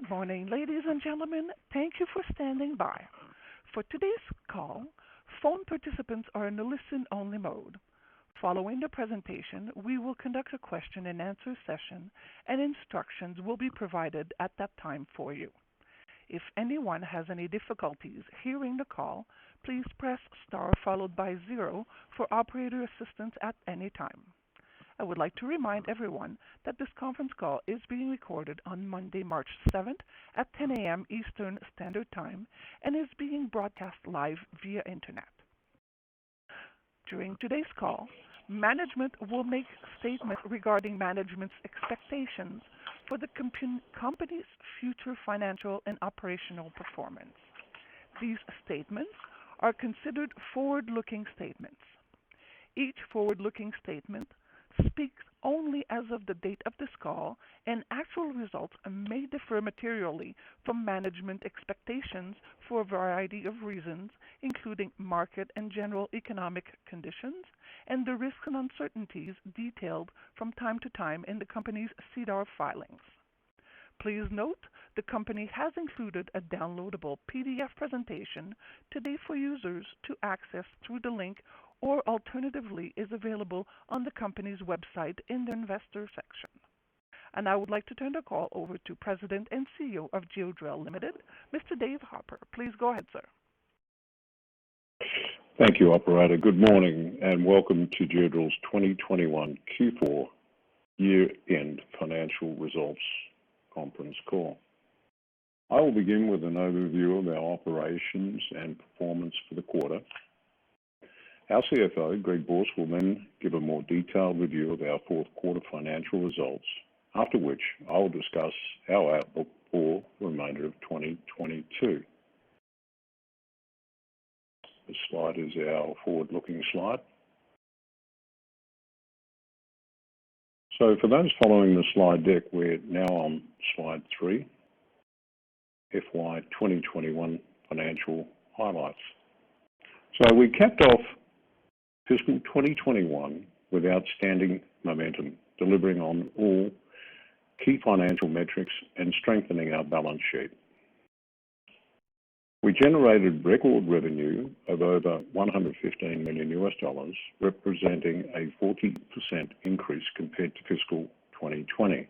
Good morning, ladies and gentlemen. Thank you for standing by. For today's call, phone participants are in a listen-only mode. Following the presentation, we will conduct a question-and-answer session, and instructions will be provided at that time for you. If anyone has any difficulties hearing the call, please press star followed by 0 for operator assistance at any time. I would like to remind everyone that this conference call is being recorded on Monday, March 7th at 10 a.m. Eastern Standard Time and is being broadcast live via Internet. During today's call, management will make statements regarding management's expectations for the company's future financial and operational performance. These statements are considered forward-looking statements. Each forward-looking statement speaks only as of the date of this call, and actual results may differ materially from management expectations for a variety of reasons, including market and general economic conditions, and the risks and uncertainties detailed from time to time in the company's SEDAR filings. Please note, the company has included a downloadable PDF presentation today for users to access through the link, or alternatively is available on the company's website in the investor section. And I would like to turn the call over to President and CEO of Geodrill Limited, Mr. Dave Harper. Please go ahead, sir. Thank you, operator. Good morning and welcome to Geodrill's 2021 Q4 year-end financial results conference call. I will begin with an overview of our operations and performance for the quarter. Our CFO, Greg Borsk, will then give a more detailed review of our fourth quarter financial results, after which I will discuss our outlook for the remainder of 2022. This slide is our forward-looking slide. So for those following the slide deck, we're now on slide 3, FY 2021 financial highlights. So we capped off fiscal 2021 with outstanding momentum, delivering on all key financial metrics and strengthening our balance sheet. We generated record revenue of over $115 million, representing a 40% increase compared to fiscal 2020.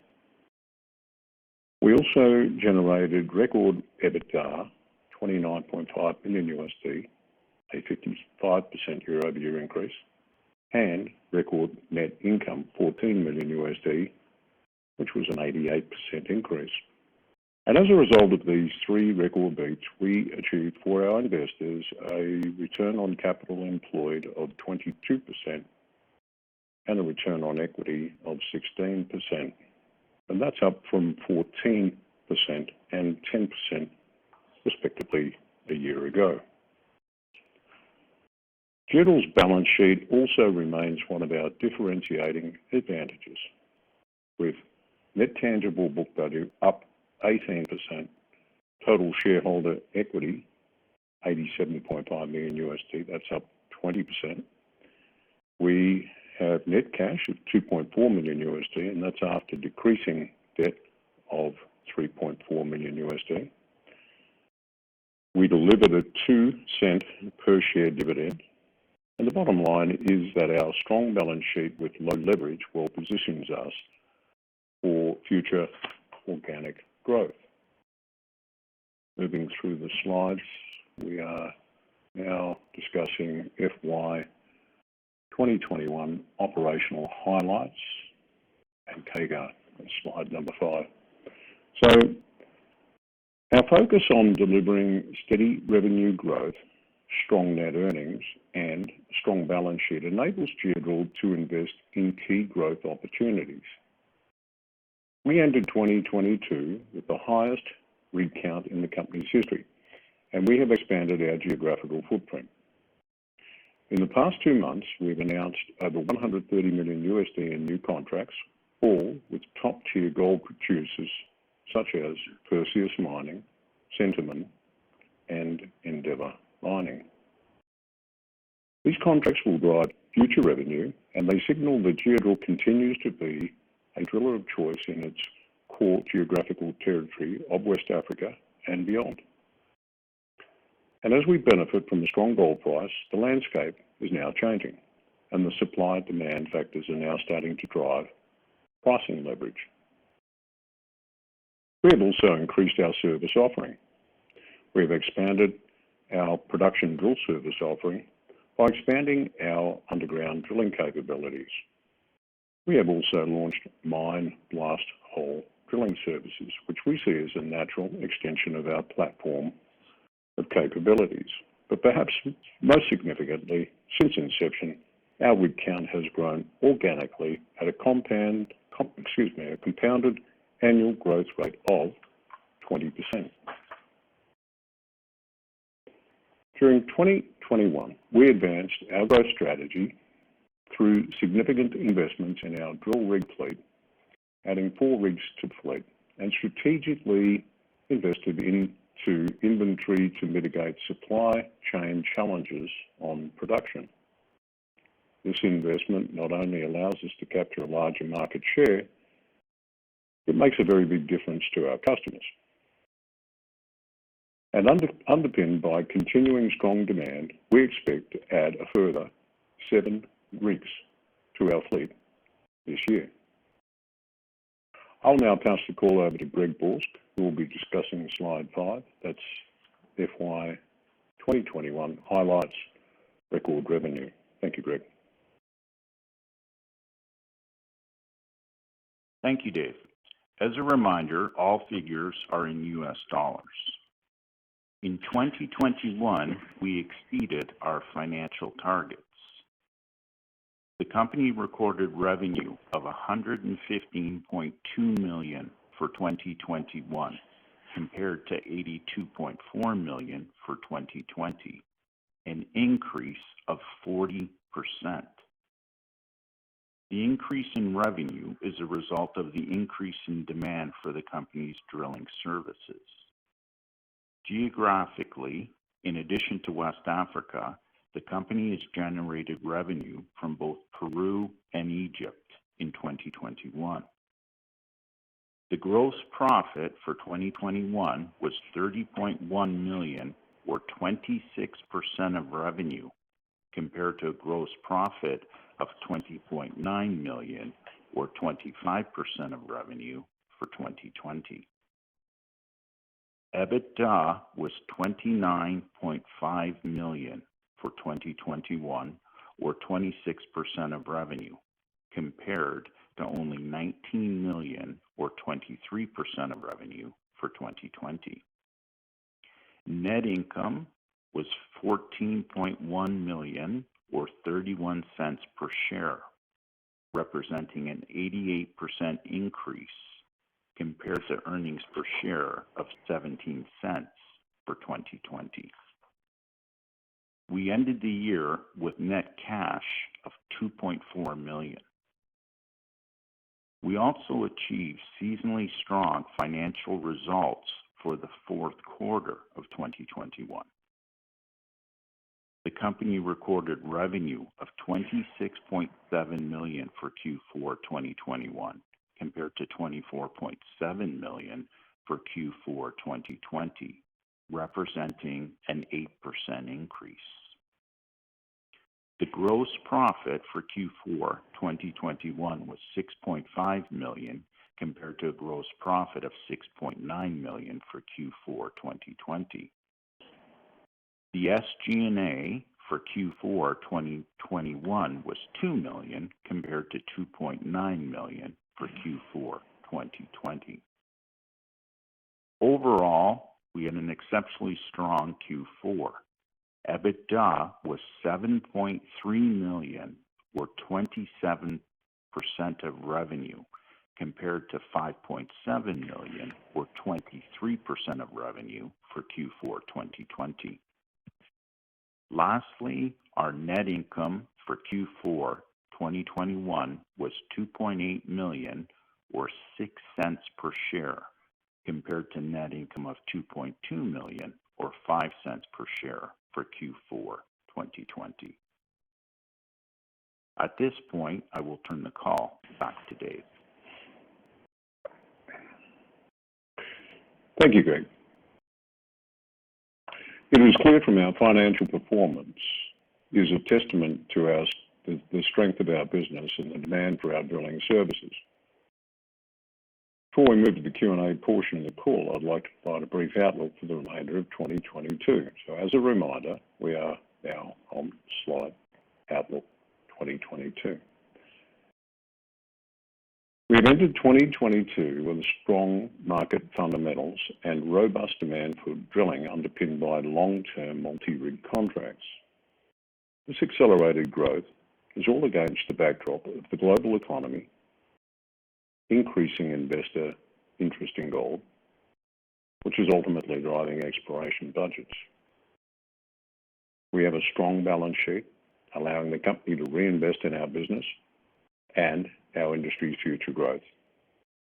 We also generated record EBITDA, $29.5 million, a 55% year-over-year increase, and record net income, $14 million, which was an 88% increase. And as a result of these three record beats, we achieved for our investors a return on capital employed of 22% and a return on equity of 16%. And that's up from 14% and 10% respectively a year ago. Geodrill's balance sheet also remains one of our differentiating advantages, with net tangible book value up 18%, total shareholder equity $87.5 million, that's up 20%. We have net cash of $2.4 million, and that's after decreasing debt of $3.4 million. We delivered a 2-cent per share dividend. And the bottom line is that our strong balance sheet with low leverage well positions us for future organic growth. Moving through the slides, we are now discussing FY 2021 operational highlights and CAGR, slide number 5. So our focus on delivering steady revenue growth, strong net earnings, and strong balance sheet enables Geodrill to invest in key growth opportunities. We ended 2022 with the highest rig count in the company's history, and we have expanded our geographical footprint. In the past 2 months, we've announced over $130 million in new contracts, all with top-tier gold producers such as Perseus Mining, Centamin, and Endeavour Mining. These contracts will drive future revenue, and they signal that Geodrill continues to be a driller of choice in its core geographical territory of West Africa and beyond. And as we benefit from the strong gold price, the landscape is now changing, and the supply-demand factors are now starting to drive pricing leverage. We have also increased our service offering. We have expanded our production drill service offering by expanding our underground drilling capabilities. We have also launched mine blast hole drilling services, which we see as a natural extension of our platform of capabilities. But perhaps most significantly, since inception, our rig count has grown organically at a compounded annual growth rate of 20%. During 2021, we advanced our growth strategy through significant investments in our drill rig fleet, adding 4 rigs to the fleet, and strategically invested into inventory to mitigate supply chain challenges on production. This investment not only allows us to capture a larger market share, it makes a very big difference to our customers. And underpinned by continuing strong demand, we expect to add a further 7 rigs to our fleet this year. I'll now pass the call over to Greg Borsk, who will be discussing slide 5. That's FY 2021 highlights, record revenue. Thank you, Greg. Thank you, Dave. As a reminder, all figures are in US dollars. In 2021, we exceeded our financial targets. The company recorded revenue of $115.2 million for 2021, compared to $82.4 million for 2020, an increase of 40%. The increase in revenue is a result of the increase in demand for the company's drilling services. Geographically, in addition to West Africa, the company has generated revenue from both Peru and Egypt in 2021. The gross profit for 2021 was $30.1 million, or 26% of revenue, compared to a gross profit of $20.9 million, or 25% of revenue for 2020. EBITDA was $29.5 million for 2021, or 26% of revenue, compared to only $19 million, or 23% of revenue for 2020. Net income was $14.1 million, or 31 cents per share, representing an 88% increase compared to earnings per share of 17 cents for 2020. We ended the year with net cash of $2.4 million. We also achieved seasonally strong financial results for the fourth quarter of 2021. The company recorded revenue of $26.7 million for Q4 2021, compared to $24.7 million for Q4 2020, representing an 8% increase. The gross profit for Q4 2021 was $6.5 million, compared to a gross profit of $6.9 million for Q4 2020. The SG&A for Q4 2021 was $2 million, compared to $2.9 million for Q4 2020. Overall, we had an exceptionally strong Q4. EBITDA was $7.3 million, or 27% of revenue, compared to $5.7 million, or 23% of revenue for Q4 2020. Lastly, our net income for Q4 2021 was $2.8 million, or 6 cents per share, compared to net income of $2.2 million, or 5 cents per share for Q4 2020. At this point, I will turn the call back to Dave. Thank you, Greg. It is clear from our financial performance is a testament to the strength of our business and the demand for our drilling services. Before we move to the Q&A portion of the call, I'd like to provide a brief outlook for the remainder of 2022. So as a reminder, we are now on slide Outlook 2022. We've entered 2022 with strong market fundamentals and robust demand for drilling underpinned by long-term multi-rig contracts. This accelerated growth is all against the backdrop of the global economy, increasing investor interest in gold, which is ultimately driving exploration budgets. We have a strong balance sheet, allowing the company to reinvest in our business and our industry's future growth,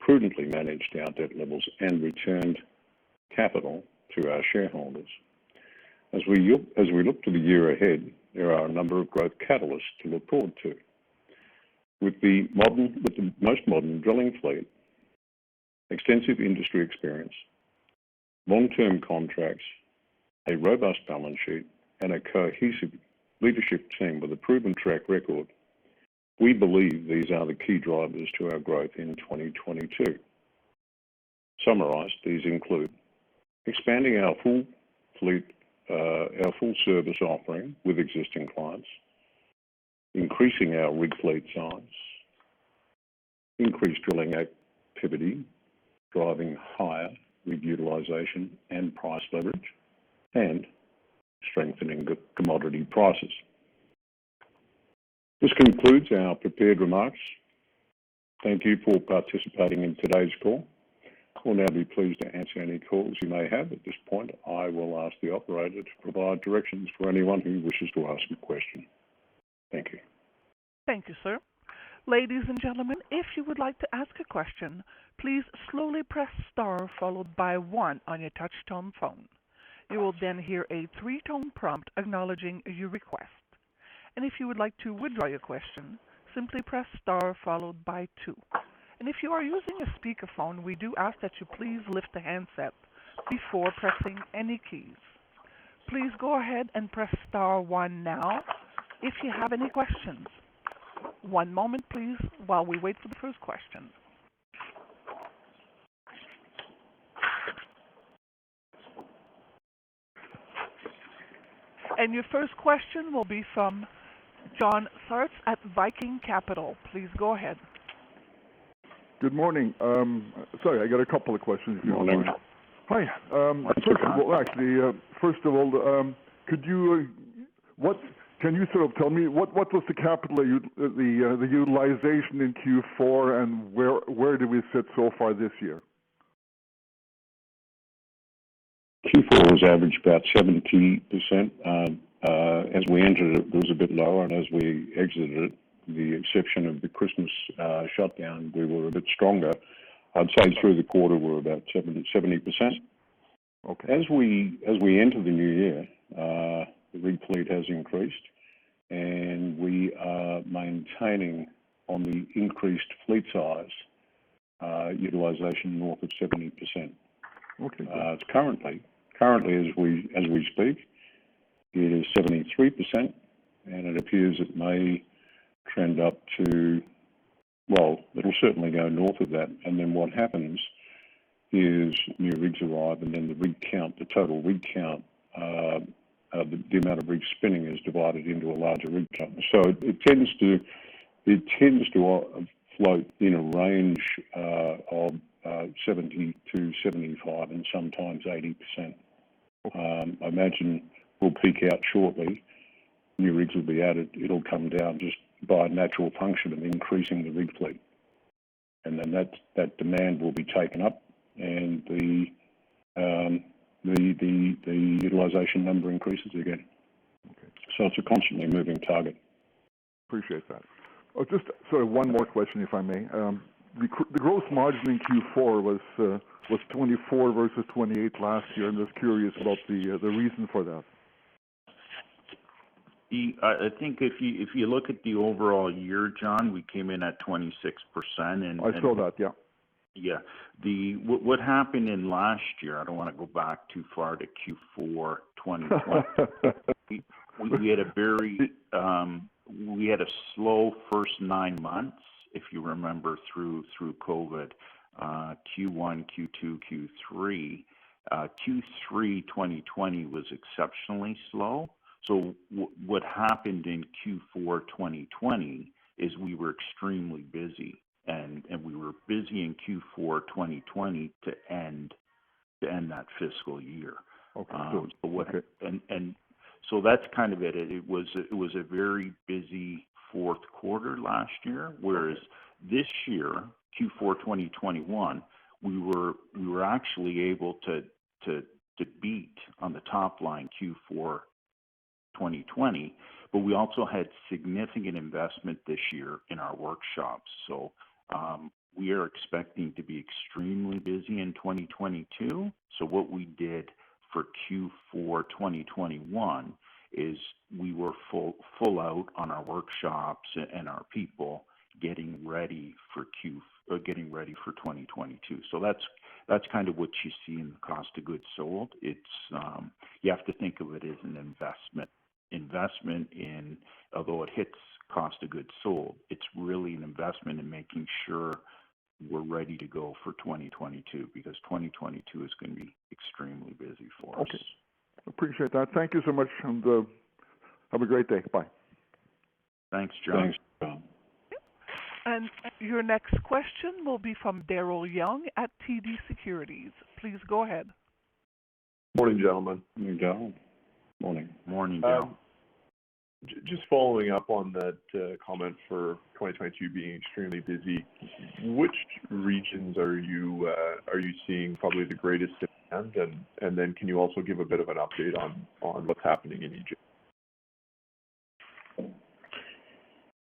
prudently managed our debt levels and returned capital to our shareholders. As we look to the year ahead, there are a number of growth catalysts to look forward to. With the most modern drilling fleet, extensive industry experience, long-term contracts, a robust balance sheet, and a cohesive leadership team with a proven track record, we believe these are the key drivers to our growth in 2022. Summarized, these include expanding our full fleet, our full service offering with existing clients, increasing our rig fleet size, increased drilling activity, driving higher rig utilization and price leverage, and strengthening commodity prices. This concludes our prepared remarks. Thank you for participating in today's call. We'll now be pleased to answer any calls you may have. At this point, I will ask the operator to provide directions for anyone who wishes to ask a question. Thank you. Thank you, sir. Ladies and gentlemen, if you would like to ask a question, please slowly press star followed by 1 on your touch-tone phone. You will then hear a 3-tone prompt acknowledging your request. And if you would like to withdraw your question, simply press star followed by 2. And if you are using a speakerphone, we do ask that you please lift the handset before pressing any keys. Please go ahead and press star 1 now if you have any questions. One moment, please, while we wait for the first question. And your first question will be from John Sartz at Viking Capital. Please go ahead. Good morning. Sorry, I got a couple of questions. Good morning. Hi. First of all, can you sort of tell me what was the capital, the utilization in Q4, and where do we sit so far this year? Q4 was averaged about 70%. As we entered it was a bit lower, and as we exited it, the exception of the Christmas shutdown, we were a bit stronger. I'd say through the quarter we're about 70%. Okay. As we enter the new year, the rig fleet has increased, and we are maintaining on the increased fleet size utilization north of 70%. Okay. It's currently as we speak, it is 73%, and it appears it may trend up to, well, it'll certainly go north of that. And then what happens is new rigs arrive, and then the total rig count, the amount of rigs spinning is divided into a larger rig count. So it tends to float in a range of 70 to 75 and sometimes 80%. I imagine we'll peak out shortly. New rigs will be added. It'll come down just by natural function of increasing the rig fleet, and then that demand will be taken up, and the utilization number increases again. Okay. So it's a constantly moving target. Appreciate that. Oh, just sort of one more question, if I may. The gross margin in Q4 was 24 versus 28 last year, and just curious about the reason for that. I think if you look at the overall year, John, we came in at 26%, and I saw that, yeah. Yeah. What happened in last year, I don't want to go back too far to Q4 2020. we had a very we had a slow first 9 months, if you remember, through COVID. Q1, Q2, Q3. Q3 2020 was exceptionally slow. So what happened in Q4 2020 is we were extremely busy, and we were busy in Q4 2020 to end that fiscal year. Okay. And so that's kind of it. It was a very busy fourth quarter last year, whereas this year, Q4 2021, we were actually able to beat on the top line Q4 2020, but we also had significant investment this year in our workshops. So we are expecting to be extremely busy in 2022. So what we did for Q4 2021 is we were full out on our workshops and our people getting ready for 2022. So that's kind of what you see in the cost of goods sold. It's you have to think of it as an investment in, although it hits cost of goods sold, it's really an investment in making sure we're ready to go for 2022, because 2022 is going to be extremely busy for us. Okay. Appreciate that. Thank you so much, and have a great day. Bye. Thanks, John. Thanks, John. And your next question will be from Daryl Young at TD Securities. Please go ahead. Morning, gentlemen. Morning, Daryl. Morning. Morning, Daryl. Just following up on that comment for 2022 being extremely busy, which regions are you seeing probably the greatest demand, and then can you also give a bit of an update on what's happening in Egypt?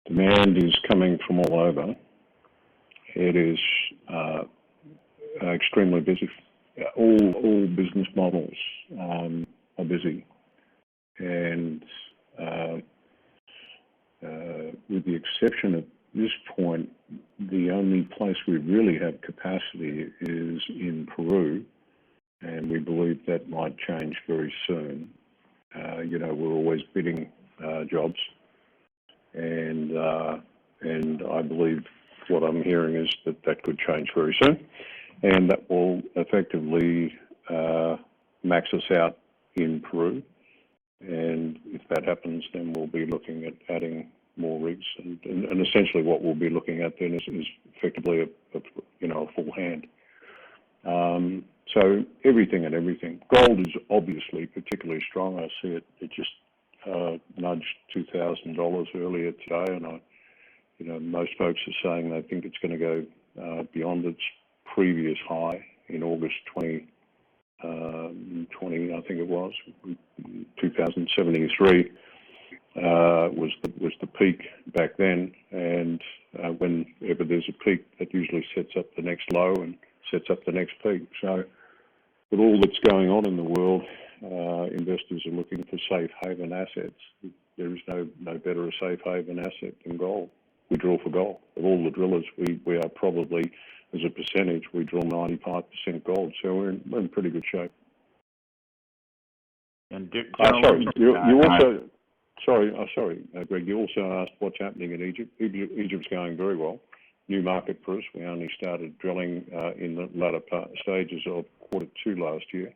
Demand is coming from all over. It is extremely busy. All business models are busy, and with the exception at this point, the only place we really have capacity is in Peru, and we believe that might change very soon. We're always bidding jobs, and I believe what I'm hearing is that could change very soon, and that will effectively max us out in Peru. And if that happens, then we'll be looking at adding more rigs, and essentially what we'll be looking at then is effectively a full hand. So everything. Gold is obviously particularly strong. I see it just nudged $2,000 earlier today, and most folks are saying they think it's going to go beyond its previous high in August 2020, I think it was, 2073 was the peak back then, and whenever there's a peak, that usually sets up the next low and sets up the next peak. So with all that's going on in the world, investors are looking for safe haven assets. There is no better a safe haven asset than gold. We drill for gold. Of all the drillers, we are probably, as a percentage, we drill 95% gold, so we're in pretty good shape. And sorry, Greg. You also asked what's happening in Egypt. Egypt's going very well. New market for us. We only started drilling in the latter stages of Q2 last year,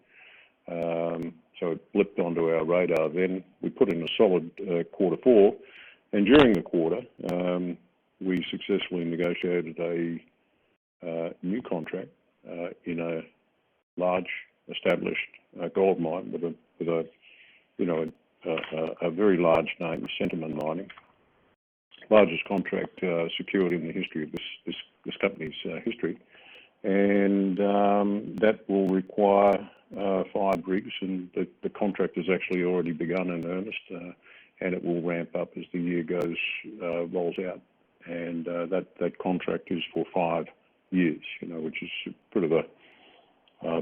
so it blipped onto our radar. Then we put in a solid Q4, and during the quarter, we successfully negotiated a new contract in a large established gold mine with a very large name, Centamin Mining. Largest contract secured in the history of this company's history, and that will require 5 rigs, and the contract has actually already begun in earnest, and it will ramp up as the year rolls out. And that contract is for 5 years, which is sort of a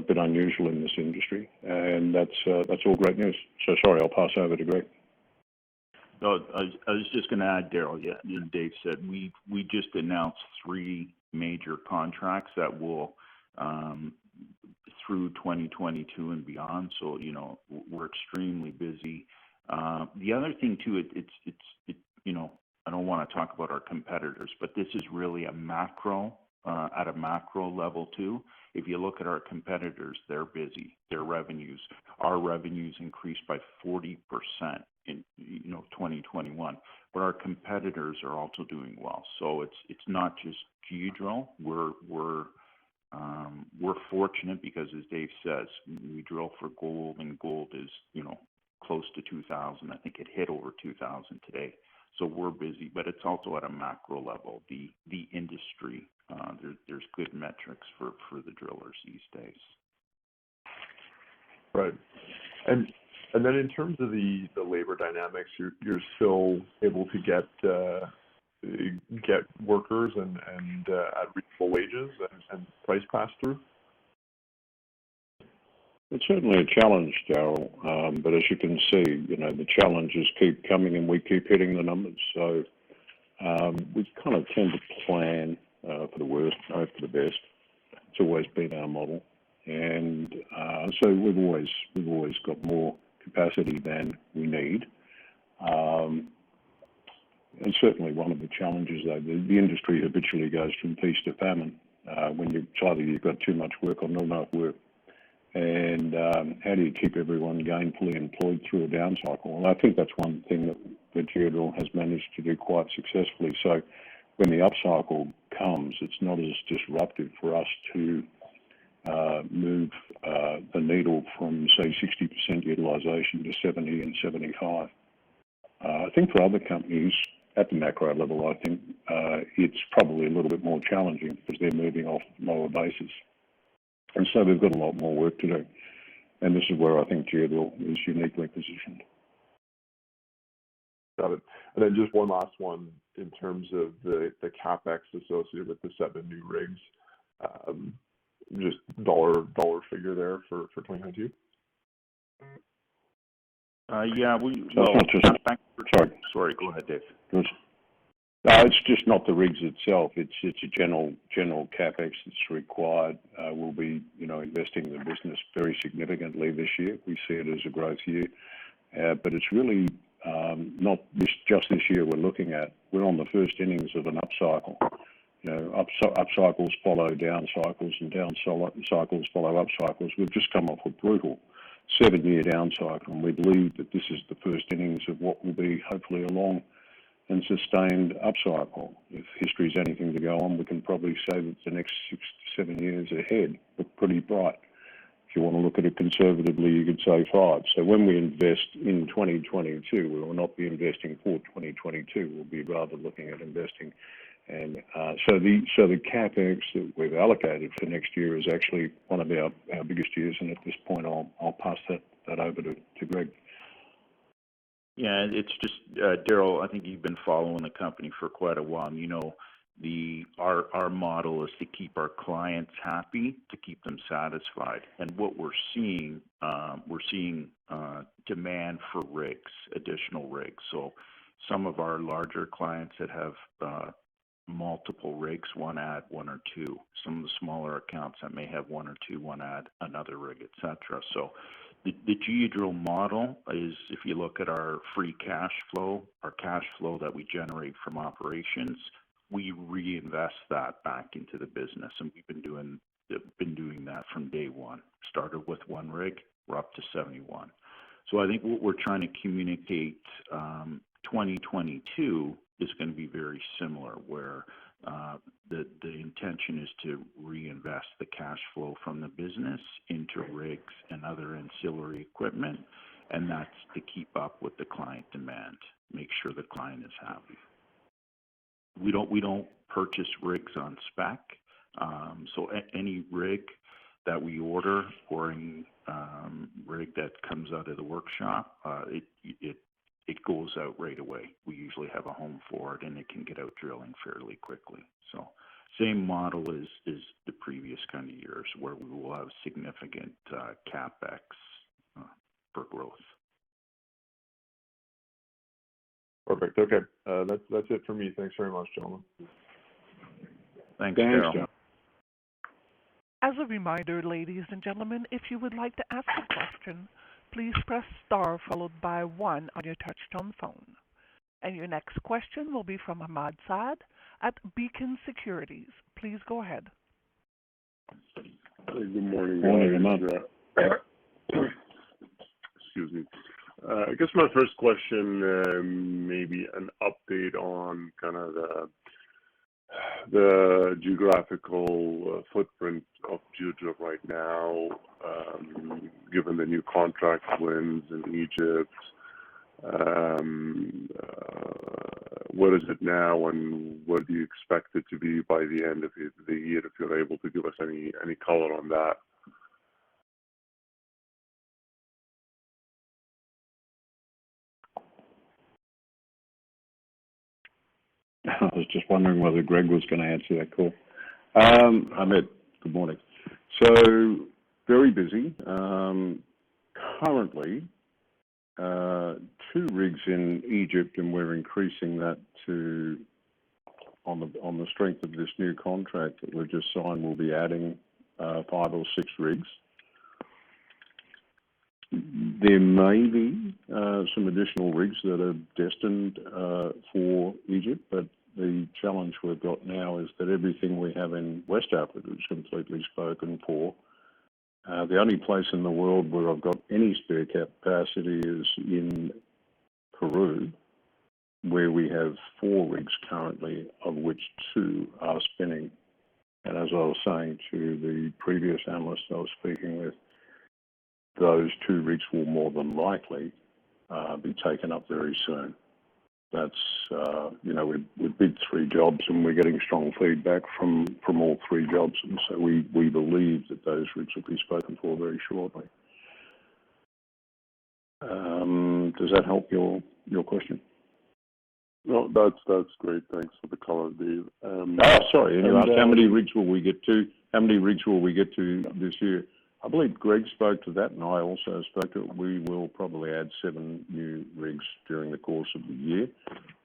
bit unusual in this industry, and that's all great news. So sorry, I'll pass over to Greg. No, I was just going to add, Daryl. Yeah, Dave said we just announced 3 major contracts that will through 2022 and beyond. So, you know, we're extremely busy. The other thing too, you know, I don't want to talk about our competitors, but this is really a macro, at a macro level too. If you look at our competitors, they're busy. Our revenues increased by 40% in 2021, but our competitors are also doing well. So it's not just Geodrill. We're fortunate because, as Dave says, we drill for gold, and gold is, you know, close to 2,000. I think it hit over 2,000 today. So we're busy, but it's also at a macro level. The industry, there's good metrics for the drillers these days. Right. And then in terms of the labor dynamics, you're still able to get workers and at reasonable wages and price pass through? It's certainly a challenge, Daryl, but as you can see, you know, the challenges keep coming and we keep hitting the numbers. So we kind of tend to plan for the worst, hope for the best. It's always been our model. And so we've always got more capacity than we need. And certainly one of the challenges, though, the industry habitually goes from feast to famine when it's either you've got too much work or not enough work. And how do you keep everyone gainfully employed through a down cycle? And I think that's one thing that Geodrill has managed to do quite successfully. So when the upcycle comes, it's not as disruptive for us to move the needle from, say, 60% utilization to 70 and 75. I think for other companies at the macro level, I think it's probably a little bit more challenging because they're moving off lower bases. And so they've got a lot more work to do. And this is where I think Geodrill is uniquely positioned. Got it. And then just one last one in terms of the CapEx associated with the 7 new rigs. Just dollar figure there for 2022? Yeah, sorry, go ahead, Dave. It's just not the rigs itself. It's a general capex that's required. We'll be, you know, investing in the business very significantly this year. We see it as a growth year, but it's really not just this year we're looking at. We're on the first innings of an upcycle. You know, up cycles follow down cycles, and down cycles follow up cycles. We've just come off a brutal 7-year down cycle, and we believe that this is the first innings of what will be hopefully a long and sustained upcycle. If history is anything to go on, we can probably say that the next 6 to 7 years ahead look pretty bright. If you want to look at it conservatively, you could say 5. So when we invest in 2022, we will not be investing for 2022. We'll be rather looking at investing. And so the capex that we've allocated for next year is actually one of our biggest years. And at this point, I'll pass that over to Greg. Yeah, it's just Daryl. I think you've been following the company for quite a while. You know, our model is to keep our clients happy, to keep them satisfied. And what we're seeing demand for rigs, additional rigs. So some of our larger clients that have multiple rigs, one add, one or two. Some of the smaller accounts that may have one or two, one add another rig, etc. So the Geodrill model is, if you look at our free cash flow, our cash flow that we generate from operations, we reinvest that back into the business, and we've been doing that from day one. Started with 1 rig, we're up to 71. So I think what we're trying to communicate, 2022 is going to be very similar, where the intention is to reinvest the cash flow from the business into rigs and other ancillary equipment, and that's to keep up with the client demand, make sure the client is happy. We don't purchase rigs on spec, so any rig that we order or any rig that comes out of the workshop, it goes out right away. We usually have a home for it, and it can get out drilling fairly quickly. So same model as the previous kind of years, where we will have significant capex for growth. Perfect. Okay, that's it for me. Thanks very much, gentlemen. Thanks, Thanks, Daryl. John. As a reminder, ladies and gentlemen, if you would like to ask a question, please press star followed by 1 on your touch-tone phone. And your next question will be from Ahmad Saad at Beacon Securities. Please go ahead. Good morning. Morning, Ahmad. Excuse me. I guess my first question, maybe an update on kind of the geographical footprint of Geodrill right now, given the new contract wins in Egypt. What is it now, and where do you expect it to be by the end of the year? If you're able to give us any color on that. I was just wondering whether Greg was going to answer that call. Ahmed, good morning. So, very busy. Currently, 2 rigs in Egypt, and we're increasing that to, on the strength of this new contract that we've just signed, we'll be adding 5 or 6 rigs. There may be some additional rigs that are destined for Egypt, but the challenge we've got now is that everything we have in West Africa is completely spoken for. The only place in the world where I've got any spare capacity is in Peru, where we have 4 rigs currently, of which 2 are spinning. And as I was saying to the previous analyst I was speaking with, those 2 rigs will more than likely be taken up very soon. That's, we bid 3 jobs and we're getting strong feedback from all 3 jobs. And so we believe that those rigs will be spoken for very shortly. Does that help your question? No, that's great. Thanks for the color, Dave. Sorry. And you asked how many rigs will we get to? How many rigs will we get to this year? I believe Greg spoke to that, and I also spoke to it. We will probably add 7 new rigs during the course of the year,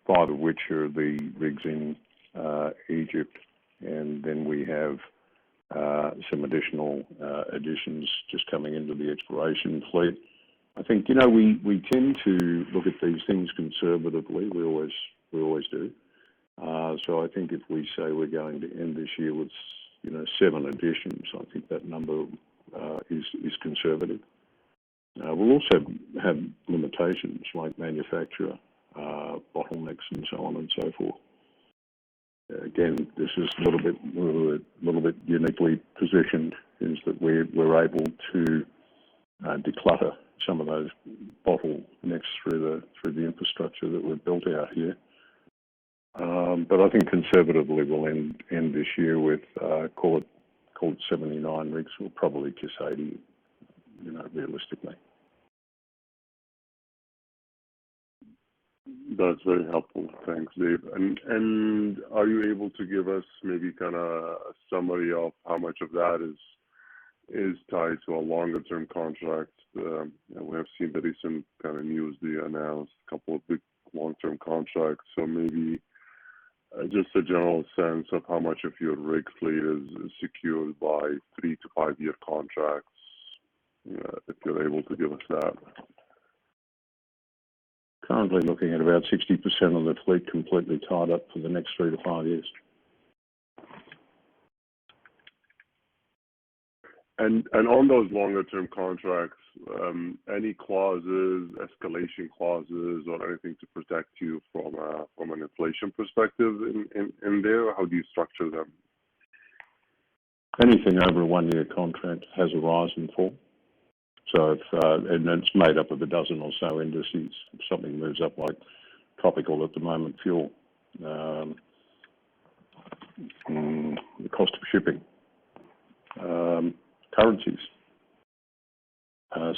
5 of which are the rigs in Egypt, and then we have some additional additions just coming into the exploration fleet. I think, we tend to look at these things conservatively. We always do. So I think if we say we're going to end this year with, 7 additions, I think that number is conservative. We'll also have limitations like manufacturer, bottlenecks, and so on and so forth. Again, this is a little bit uniquely positioned, is that we're able to declutter some of those bottlenecks through the infrastructure that we've built out here. But I think conservatively we'll end this year with call it 79 rigs. We'll probably kiss 80, realistically. That's very helpful. Thanks, Dave. And are you able to give us maybe kind of a summary of how much of that is tied to a longer-term contract? We have seen the recent kind of news they announced a couple of big long-term contracts. So maybe just a general sense of how much of your rig fleet is secured by 3 to 5 year contracts, if you're able to give us that. Currently looking at about 60% of the fleet completely tied up for the next 3 to 5 years. And on those longer term contracts, any clauses, escalation clauses, or anything to protect you from an inflation perspective in there? How do you structure them? Anything over a 1 year contract has a rise and fall. So and it's made up of a dozen or so indices. If something moves up, like topical at the moment, fuel, the cost of shipping, currencies,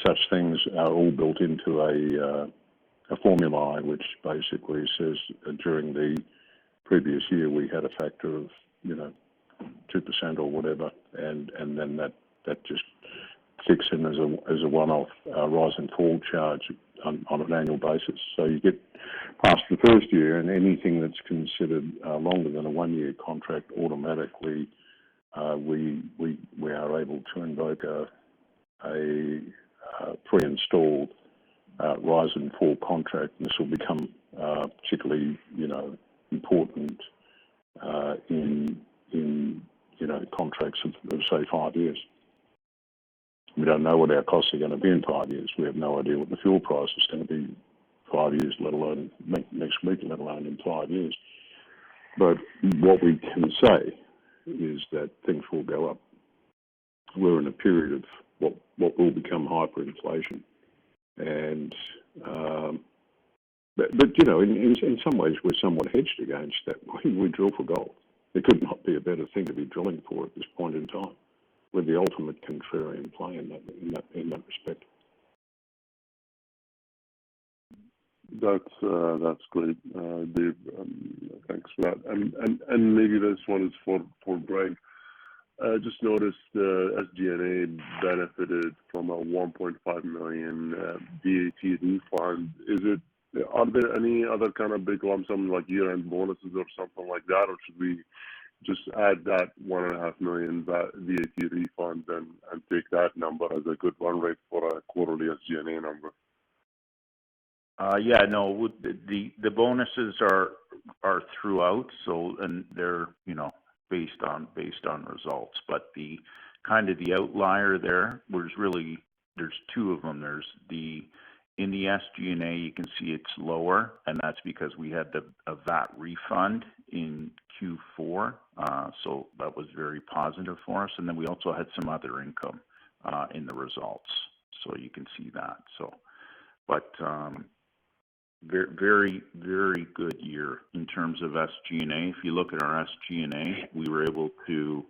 such things are all built into a formula which basically says during the previous year we had a factor of 2% or whatever, and then that just kicks in as a one-off rise and fall charge on an annual basis. So you get past the first year, and anything that's considered longer than a 1-year contract, automatically we are able to invoke a pre-installed rise and fall contract. And this will become particularly important in contracts of say 5 years. We don't know what our costs are going to be in 5 years. We have no idea what the fuel price is going to be 5 years, let alone next week, let alone in 5 years. But what we can say is that things will go up. We're in a period of what will become hyperinflation, and but in some ways we're somewhat hedged against that. We drill for gold. There could not be a better thing to be drilling for at this point in time. We're the ultimate contrarian play in that respect. That's great, Dave. Thanks for that. And maybe this one is for Greg. Just noticed SG&A benefited from a $1.5 million VAT refund. Are there any other kind of big lump sum like year-end bonuses or something like that, or should we just add that $1.5 million VAT refund and take that number as a good run rate for a quarterly SG&A number? The bonuses are throughout, and they're based on results. But the outlier there's two of them. There's in the SG&A, you can see it's lower, and that's because we had a VAT refund in Q4, so that was very positive for us. And then we also had some other income in the results, so you can see that. Very, very good year in terms of SG&A. If you look at our SG&A, we were able to,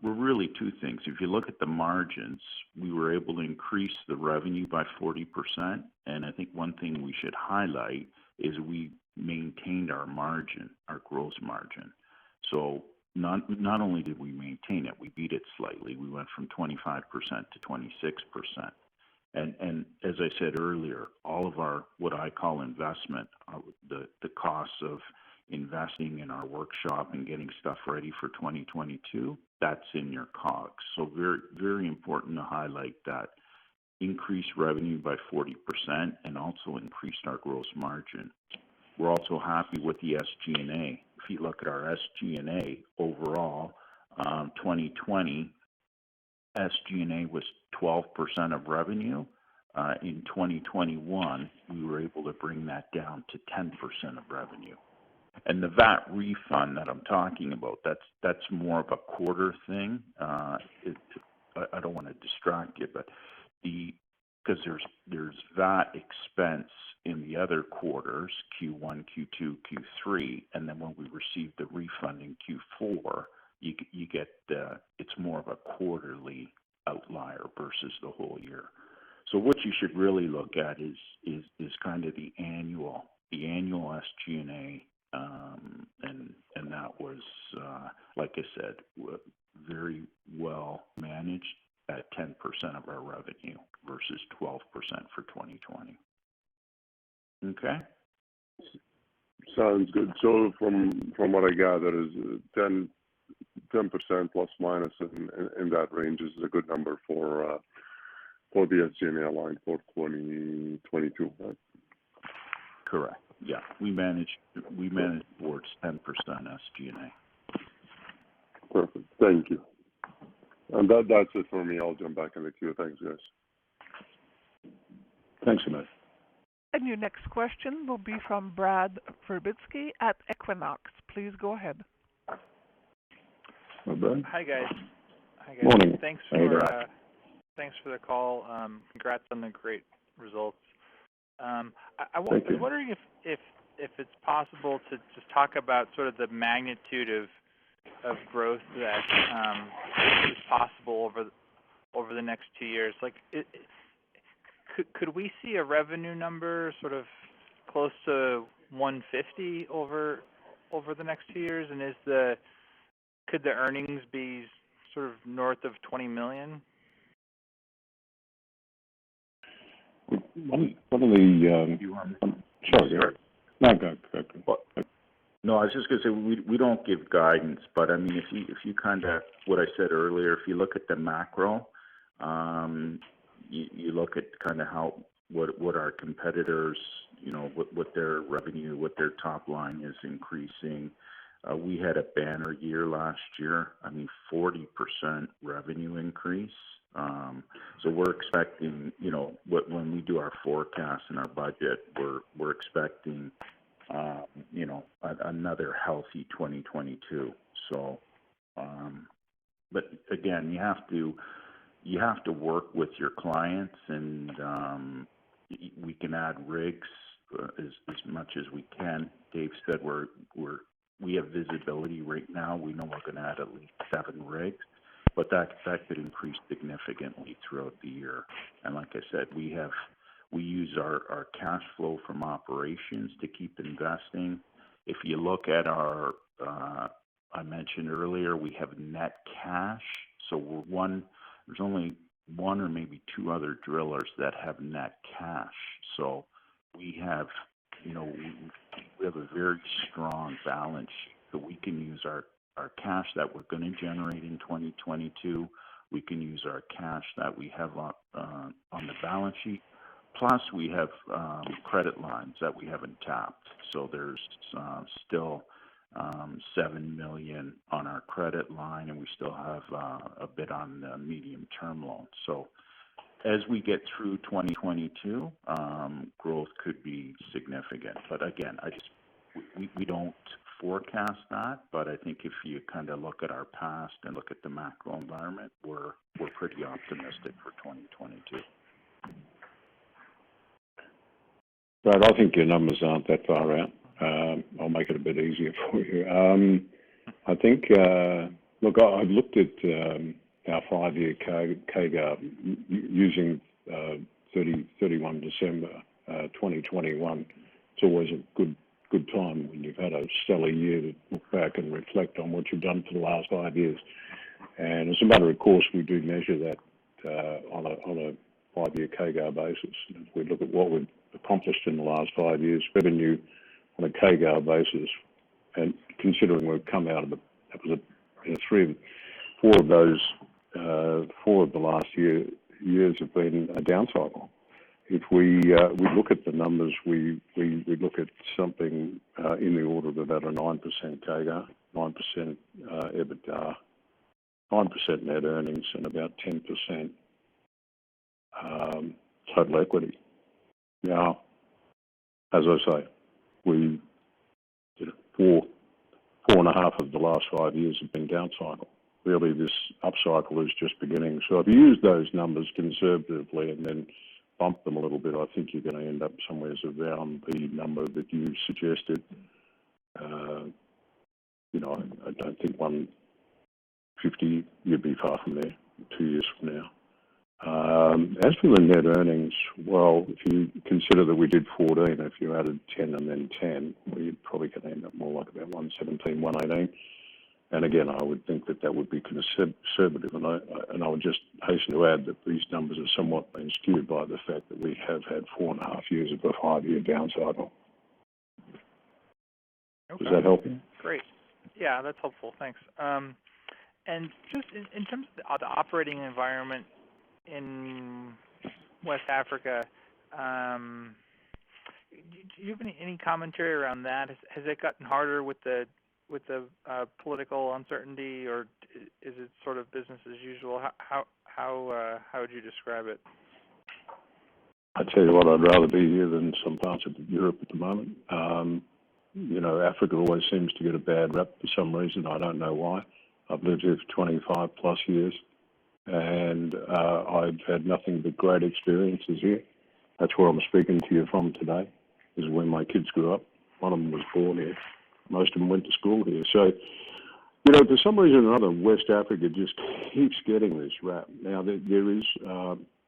really two things. If you look at the margins, we were able to increase the revenue by 40%. And I think one thing we should highlight is we maintained our margin, our gross margin. So not only did we maintain it, we beat it slightly. We went from 25% to 26%. And as I said earlier, all of our, what I call investment, the costs of investing in our workshop and getting stuff ready for 2022, that's in your COGS. So very, very important to highlight that. Increased revenue by 40% and also increased our gross margin. We're also happy with the SG&A. If you look at our SG&A overall, 2020, SG&A was 12% of revenue. In 2021, we were able to bring that down to 10% of revenue. And the VAT refund that I'm talking about, that's more of a quarter thing. I don't want to distract you, but because there's VAT expense in the other quarters, Q1, Q2, Q3, and then when we receive the refund in Q4, you get it's more of a quarterly outlier versus the whole year. So what you should really look at is kind of the annual SG&A, and that was like I said, very well managed at 10% of our revenue versus 12% for 2020. Okay. Sounds good. So from what I gather is 10% plus minus in that range is a good number for the SG&A line for 2022, right? Correct. Yeah, we managed towards 10% SG&A. Perfect. Thank you. And that's it for me. I'll jump back in the queue. Thanks, guys. Thanks, Ahmed. And your next question will be from Brad Verbitsky at Equinox. Please go ahead. Hi, Brad. Hi, guys. Morning. Thanks for the call. Congrats on the great results. I was wondering if it's possible to just talk about sort of the magnitude of growth that is possible over the next 2 years. Like, could we see a revenue number sort of close to 150 over the next 2 years? And could the earnings be sort of north of $20 million? one of the, You want? sorry, Gary. No, go. No, I was just going to say we don't give guidance, but I mean, if you kind of what I said earlier, if you look at the macro, you look at kind of what our competitors, what their revenue, what their top line is increasing. We had a banner year last year. I mean, 40% revenue increase. So we're expecting, when we do our forecast and our budget, we're expecting, another healthy 2022. So, but again, you have to work with your clients, and we can add rigs as much as we can. Dave said we have visibility right now. We know we're going to add at least 7 rigs, but that could increase significantly throughout the year. And like I said, we use our cash flow from operations to keep investing. If you look at our, I mentioned earlier, we have net cash. So there's only one or maybe 2 other drillers that have net cash. So we have, we have a very strong balance sheet. So we can use our cash that we're going to generate in 2022. We can use our cash that we have on the balance sheet. Plus, we have credit lines that we haven't tapped. So there's still $7 million on our credit line, and we still have a bit on the medium-term loan. So as we get through 2022, growth could be significant. But again, we don't forecast that. But I think if you kind of look at our past and look at the macro environment, we're pretty optimistic for 2022. Brad, I think your numbers aren't that far out. I'll make it a bit easier for you. I think, look, I've looked at our 5-year CAGR using 31 December 2021. It's always a good time when you've had a stellar year to look back and reflect on what you've done for the last 5 years. And as a matter of course, we do measure that on a 5-year CAGR basis. If we look at what we've accomplished in the last 5 years, revenue on a CAGR basis, and considering we've come out of four of the last years have been a down cycle. If we look at the numbers, we look at something in the order of about a 9% CAGR, 9% EBITDA, 9% net earnings, and about 10% total equity. Now, as I say, we 4.5 of the last 5 years have been down cycle. Really, this upcycle is just beginning. So if you use those numbers conservatively and then bump them a little bit, I think you're going to end up somewhere around the number that you suggested. I don't think 150, you'd be far from there 2 years from now. As for the net earnings, well, if you consider that we did 14, if you added 10 and then 10, well, you're probably going to end up more like about 117, 118. And again, I would think that would be conservative. And I would just hasten to add that these numbers are somewhat being skewed by the fact that we have had 4.5 years of a 5-year down cycle. Okay. Does that help you? Great. Yeah, that's helpful. Thanks. And just in terms of the operating environment in West Africa, do you have any commentary around that? Has it gotten harder with the political uncertainty, or is it sort of business as usual? How would you describe it? I tell you what, I'd rather be here than some parts of Europe at the moment. Africa always seems to get a bad rep for some reason. I don't know why. I've lived here for 25 plus years, and I've had nothing but great experiences here. That's where I'm speaking to you from today, is where my kids grew up. One of them was born here. Most of them went to school here. So, for some reason or another, West Africa just keeps getting this rap. Now, there is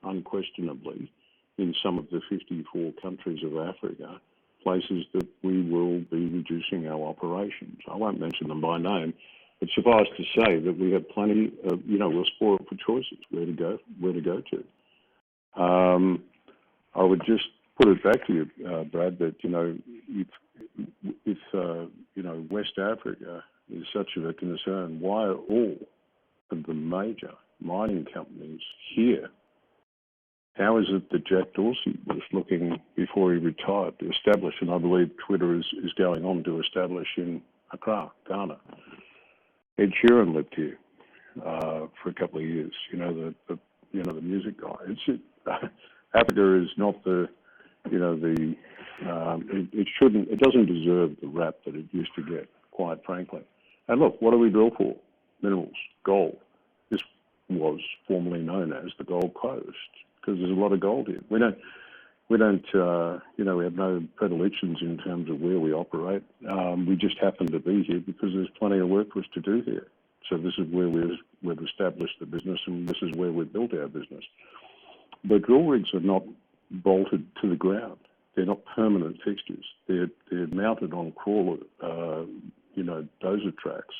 unquestionably, in some of the 54 countries of Africa, places that we will be reducing our operations. I won't mention them by name, but suffice to say that we have plenty of, we're spoiled for choices where to go to. I would just put it back to you, Brad, that, if West Africa is such a concern, why are all of the major mining companies here? How is it that Jack Dorsey was looking, before he retired, to establish, and I believe Twitter is going on to establish in Accra, Ghana? Ed Sheeran lived here for a couple of years. The music guy. Africa is not the, it doesn't deserve the rap that it used to get, quite frankly. And look, what do we drill for? Minerals, gold. This was formerly known as the Gold Coast because there's a lot of gold here. We have no predilections in terms of where we operate. We just happen to be here because there's plenty of work for us to do here. So this is where we've established the business, and this is where we've built our business. But drill rigs are not bolted to the ground. They're not permanent fixtures. They're mounted on crawler, dozer tracks,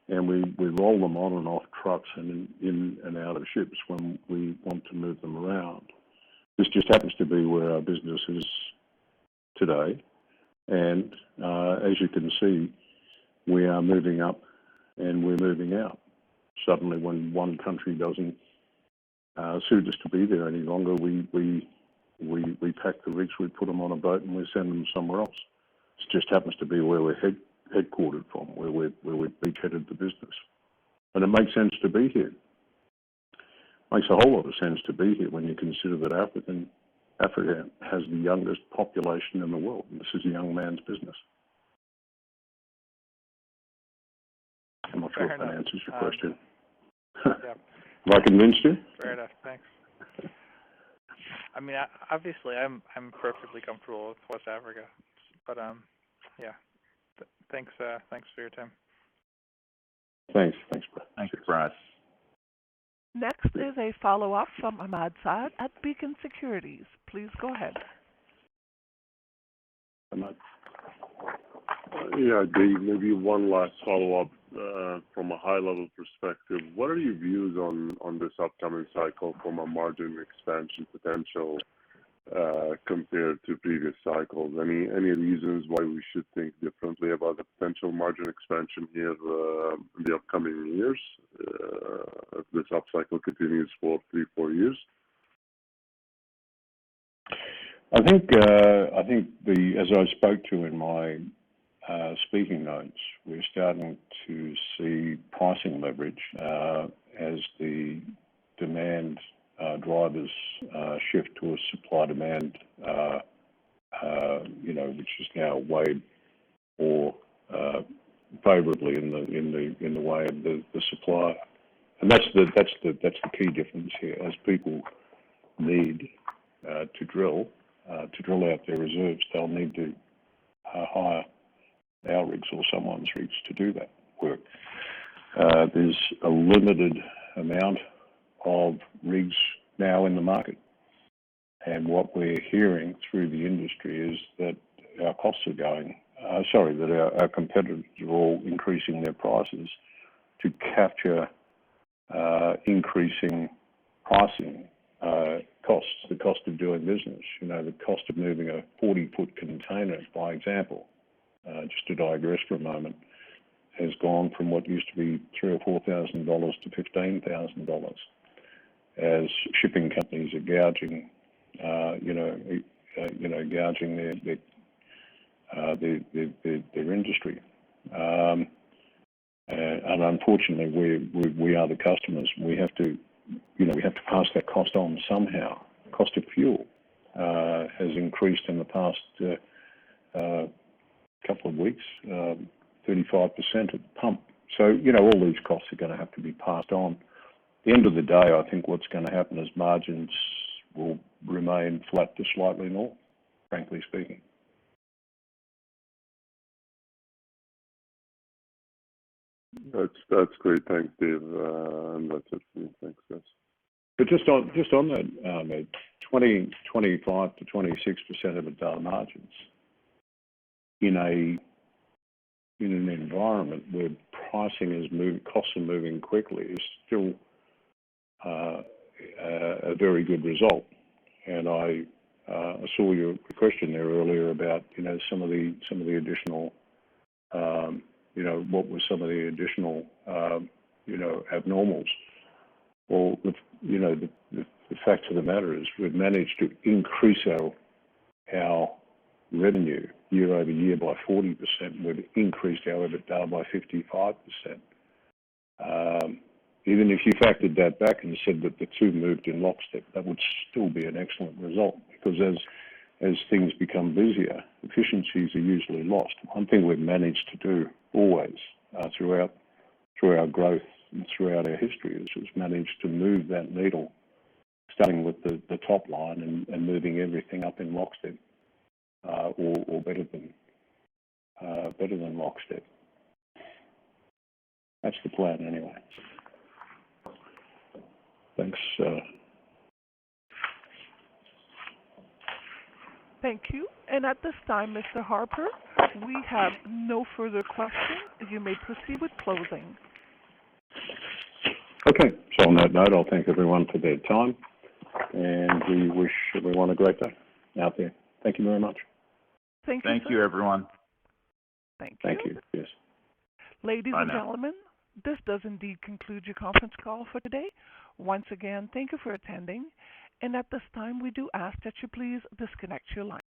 and we roll them on and off trucks and in and out of ships when we want to move them around. This just happens to be where our business is today, and as you can see, we are moving up and we're moving out. Suddenly, when one country doesn't suit us to be there any longer, we pack the rigs, we put them on a boat, and we send them somewhere else. It just happens to be where we're headquartered from, where we've beachheaded the business, and it makes sense to be here. Makes a whole lot of sense to be here when you consider that Africa has the youngest population in the world, and this is a young man's business. I'm not sure if that answers your question. Yeah. Have I convinced you? Fair enough. Thanks. I mean, obviously, I'm perfectly comfortable with West Africa, but yeah. Thanks for your time. Thanks, Brad. Thanks, Brad. Next is a follow-up from Ahmad Saad at Beacon Securities. Please go ahead. Ahmad. Yeah, Dave, maybe one last follow-up from a high-level perspective. What are your views on this upcoming cycle from a margin expansion potential compared to previous cycles? Any reasons why we should think differently about the potential margin expansion here in the upcoming years if this upcycle continues for 3-4 years? I think as I spoke to in my speaking notes, we're starting to see pricing leverage as the demand drivers shift towards supply-demand, which is now weighed more favourably in the way of the supply, and that's the key difference here. As people need to drill out their reserves, they'll need to hire our rigs or someone's rigs to do that work. There's a limited amount of rigs now in the market, and what we're hearing through the industry is that our costs are our competitors are all increasing their prices to capture increasing pricing costs, the cost of doing business. The cost of moving a 40-foot container, by example, just to digress for a moment, has gone from what used to be $3,000 or $4,000 to $15,000 as shipping companies are gouging, gouging their industry. And unfortunately, we are the customers. We have to pass that cost on somehow. Cost of fuel has increased in the past couple of weeks, 35% at the pump. So, all these costs are going to have to be passed on. At the end of the day, I think what's going to happen is margins will remain flat to slightly north, frankly speaking. That's great. Thanks, Dave. And that's it for me. Thanks, guys. But just on that, 25 to 26% of the margins in an environment where pricing is moving, costs are moving quickly, is still a very good result. And I I saw your question there earlier about, some of the additional, what were some of the additional, abnormals. Well, the fact of the matter is we've managed to increase our revenue year over year by 40%. We've increased our EBITDA by 55%. Even if you factored that back and said that the two moved in lockstep, that would still be an excellent result, because as things become busier, efficiencies are usually lost. One thing we've managed to do always throughout our growth and throughout our history is managed to move that needle, starting with the top line and moving everything up in lockstep, or better than lockstep. That's the plan anyway. Thanks. Thank you. And at this time, Mr. Harper, we have no further questions. You may proceed with closing. Okay. So on that note, I'll thank everyone for their time, and we wish everyone a great day out there. Thank you very much. Thank you. Thank you, everyone. Thank you. Thank you. Yes. Ladies and gentlemen, this does indeed conclude your conference call for today. Once again, thank you for attending. And at this time, we do ask that you please disconnect your line.